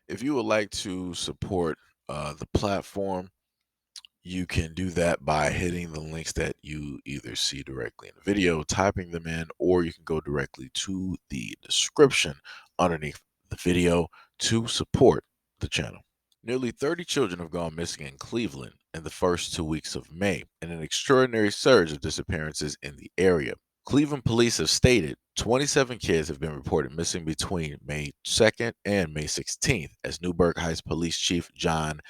If you would like to support the platform, you can do that by hitting the links that you either see directly in the video, typing them in, or you can go directly to the description underneath the video to support the channel. Nearly 30 children have gone missing in Cleveland in the first 2 weeks of May, in an extraordinary surge of disappearances in the area. Cleveland police have stated 27 kids have been reported missing between May 2nd and May 16th, as Newburgh Heights Police Chief John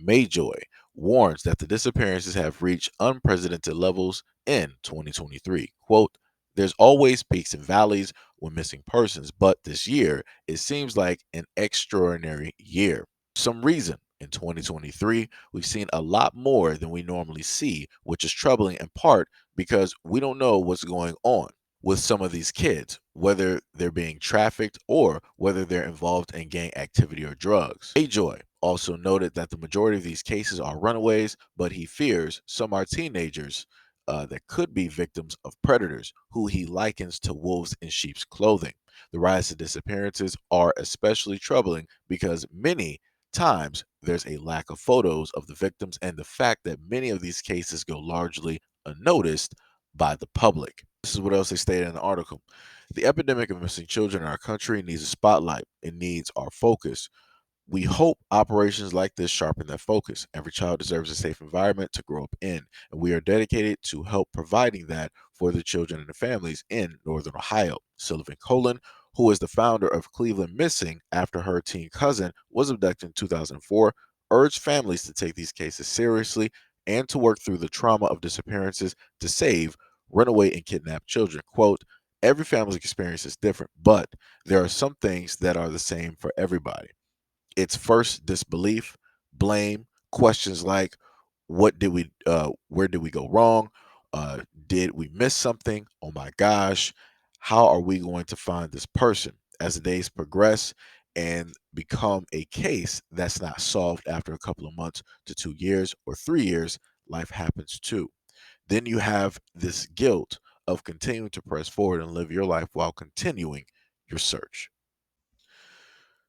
Mayjoy warns that the disappearances have reached unprecedented levels in 2023. Quote, there's always peaks and valleys when missing persons, but this year it seems like an extraordinary year. Some reason in 2023, we've seen a lot more than we normally see, which is troubling in part because we don't know what's going on with some of these kids, whether they're being trafficked or whether they're involved in gang activity or drugs. Joy also noted that the majority of these cases are runaways, but he fears some are teenagers that could be victims of predators, who he likens to wolves in sheep's clothing. The rise of disappearances are especially troubling because many times there's a lack of photos of the victims and the fact that many of these cases go largely unnoticed by the public. This is what else they stated in the article. The epidemic of missing children in our country needs a spotlight. It needs our focus. We hope operations like this sharpen that focus. Every child deserves a safe environment to grow up in, and we are dedicated to help providing that for the children and the families in Northern Ohio. Sylvan Colin, who is the founder of Cleveland Missing after her teen cousin was abducted in 2004, urged families to take these cases seriously and to work through the trauma of disappearances to save runaway and kidnapped children. Quote, every family's experience is different, but there are some things that are the same for everybody. It's first disbelief, blame, questions like where did we go wrong? Did we miss something? Oh my gosh, how are we going to find this person? As the days progress and become a case that's not solved after a couple of months to 2 years or 3 years, life happens too. Then you have this guilt of continuing to press forward and live your life while continuing your search.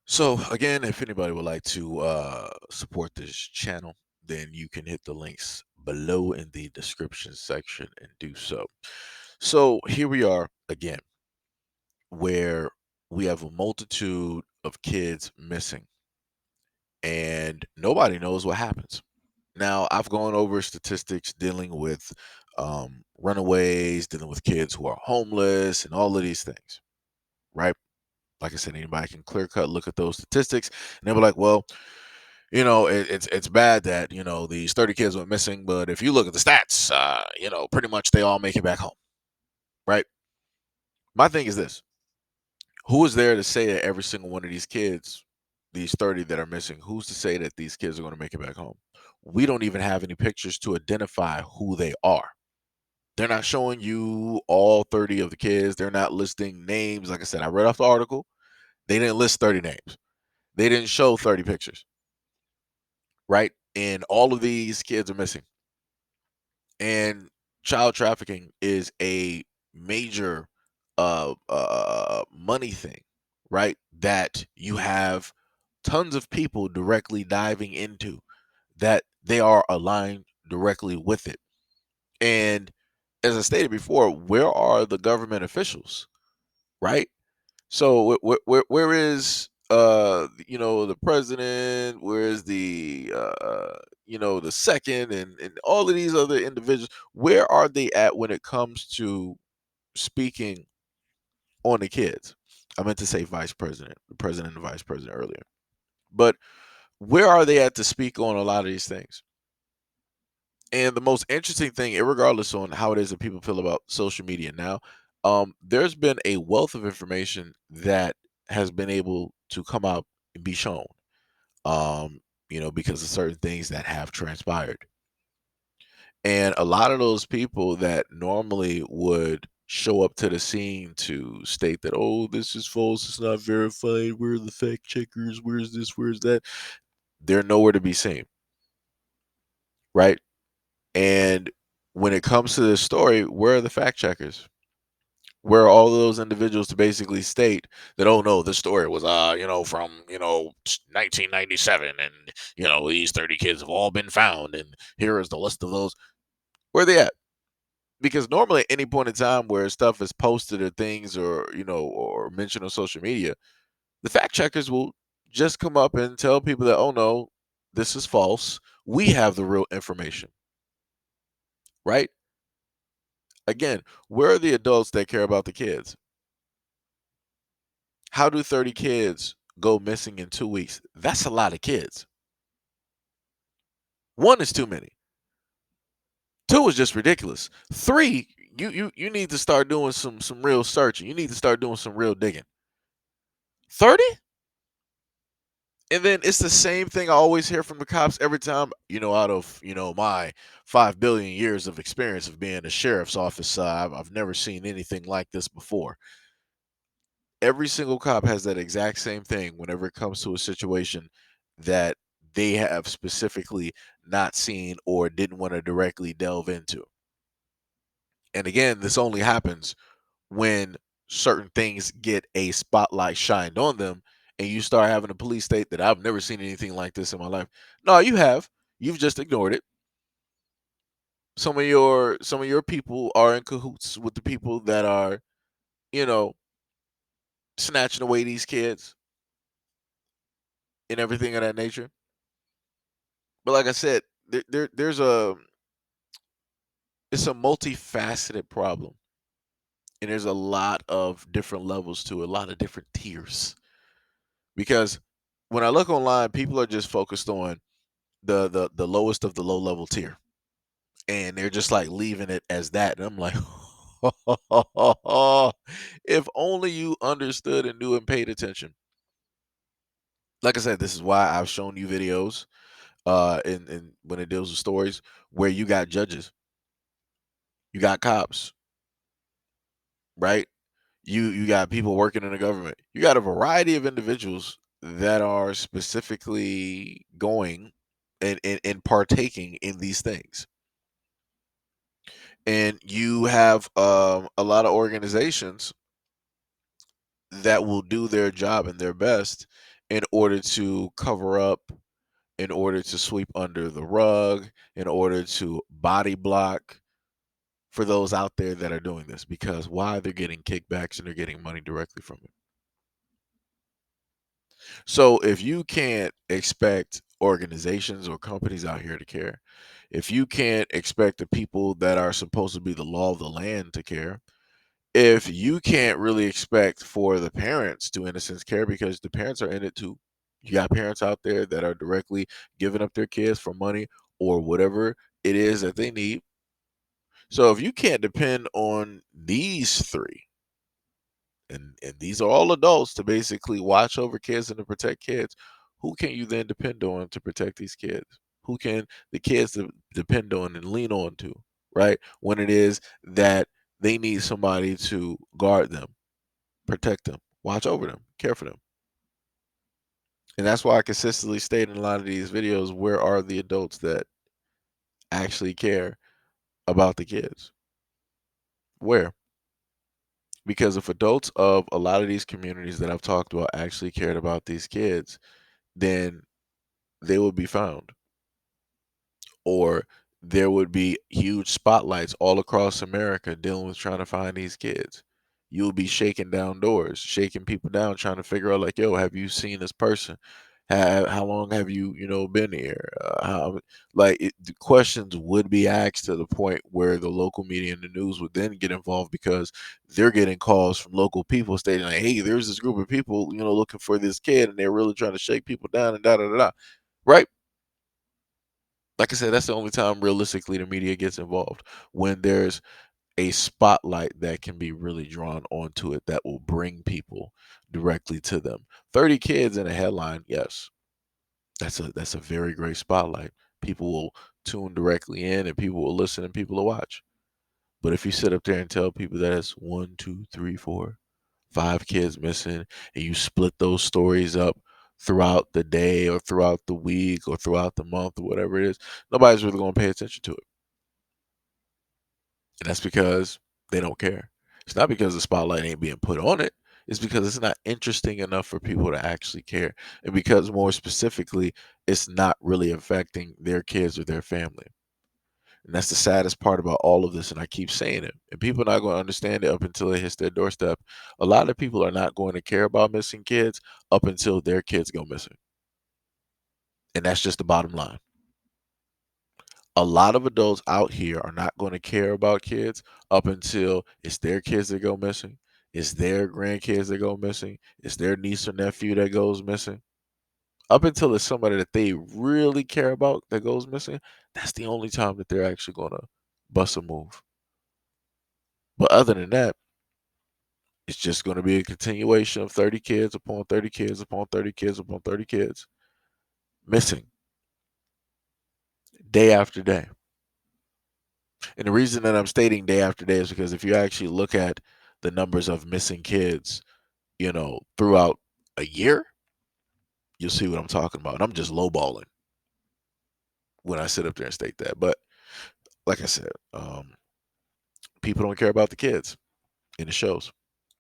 So again, if anybody would like to support this channel, then you can hit the links below in the description section and do so. So here we are again, where we have a multitude of kids missing and nobody knows what happens. Now, I've gone over statistics dealing with runaways, dealing with kids who are homeless, and all of these things, right? Like I said, anybody can clear cut look at those statistics, and they'll be like, "Well, it's bad that these 30 kids went missing, but if you look at the stats, pretty much they all make it back home, right?" My thing is this: who is there to say that every single one of these kids, these 30 that are missing, who's to say that these kids are going to make it back home? We don't even have any pictures to identify who they are. They're not showing you all 30 of the kids. They're not listing names. Like I said, I read off the article. They didn't list 30 names. They didn't show 30 pictures, right? And all of these kids are missing. And child trafficking is a major money thing, right? That you have tons of people directly diving into, that they are aligned directly with it. And as I stated before, where are the government officials, right? So where is the president? Where is the the second and all of these other individuals? Where are they at when it comes to speaking on the kids? I meant to say vice president, the president and vice president earlier. But where are they at to speak on a lot of these things? And the most interesting thing, regardless on how it is that people feel about social media now, there's been a wealth of information that has been able to come out and be shown, because of certain things that have transpired. And a lot of those people that normally would show up to the scene to state that, oh, this is false, it's not verified, where are the fact checkers, where's this, where's that? They're nowhere to be seen, right? And when it comes to this story, where are the fact checkers? Where are all of those individuals to basically state that, oh no, this story was from 1997, and these 30 kids have all been found, and here is the list of those. Where are they at? Because normally at any point in time where stuff is posted or things, or or mentioned on social media, the fact checkers will just come up and tell people that, oh no, this is false. We have the real information, right? Again, where are the adults that care about the kids? How do 30 kids go missing in 2 weeks? That's a lot of kids. One is too many. Two is just ridiculous. Three, you need to start doing some real searching. You need to start doing some real digging. 30? And then it's the same thing I always hear from the cops every time, out of, my 5 billion years of experience of being a sheriff's office, I've never seen anything like this before. Every single cop has that exact same thing whenever it comes to a situation that they have specifically not seen or didn't want to directly delve into. And again, this only happens when certain things get a spotlight shined on them, and you start having a police state that I've never seen anything like this in my life. No, you have. You've just ignored it. Some of your people are in cahoots with the people that are, you know, snatching away these kids and everything of that nature. But like I said, there's a it's a multifaceted problem, and there's a lot of different levels to it, a lot of different tiers. Because when I look online, people are just focused on the lowest of the low level tier, and they're just like leaving it as that. And I'm like, if only you understood and knew and paid attention. Like I said, this is why I've shown you videos, in when it deals with stories where you got judges, you got cops, right? You got people working in the government. You got a variety of individuals that are specifically going and partaking in these things. And you have a lot of organizations that will do their job and their best in order to cover up, in order to sweep under the rug, in order to body block for those out there that are doing this. Because why? They're getting kickbacks and they're getting money directly from it. So if you can't expect organizations or companies out here to care, if you can't expect the people that are supposed to be the law of the land to care, if you can't really expect for the parents to, in a sense, care, because the parents are in it too. You got parents out there that are directly giving up their kids for money or whatever it is that they need. So if you can't depend on these three, and these are all adults, to basically watch over kids and to protect kids, who can you then depend on to protect these kids? Who can the kids depend on and lean on to, right? When it is that they need somebody to guard them, protect them, watch over them, care for them. And that's why I consistently state in a lot of these videos, where are the adults that actually care about the kids? Where? Because if adults of a lot of these communities that I've talked about actually cared about these kids, then they would be found. Or there would be huge spotlights all across America dealing with trying to find these kids. You'll be shaking down doors, shaking people down, trying to figure out, like, yo, have you seen this person? How long have you, been here? The questions would be asked to the point where the local media and the news would then get involved, because they're getting calls from local people stating like, hey, there's this group of people, looking for this kid, and they're really trying to shake people down and da da da da. Right? Like I said, that's the only time realistically the media gets involved, when there's a spotlight that can be really drawn onto it that will bring people directly to them. 30 kids in a headline, yes. That's a very great spotlight. People will tune directly in, and people will listen, and people will watch. But if you sit up there and tell people that it's one, two, three, four, 5 kids missing, and you split those stories up throughout the day or throughout the week or throughout the month or whatever it is, nobody's really going to pay attention to it. And that's because they don't care. It's not because the spotlight ain't being put on it. It's because it's not interesting enough for people to actually care. And because more specifically, it's not really affecting their kids or their family. And that's the saddest part about all of this. And I keep saying it. And people are not going to understand it up until it hits their doorstep. A lot of people are not going to care about missing kids up until their kids go missing. And that's just the bottom line. A lot of adults out here are not going to care about kids up until it's their kids that go missing, it's their grandkids that go missing, it's their niece or nephew that goes missing. Up until it's somebody that they really care about that goes missing, that's the only time that they're actually going to bust a move. But other than that, it's just going to be a continuation of 30 kids upon 30 kids upon 30 kids upon 30 kids missing day after day. And the reason that I'm stating day after day is because if you actually look at the numbers of missing kids, throughout a year, you'll see what I'm talking about. And I'm just lowballing when I sit up there and state that. But like I said, people don't care about the kids in the shows.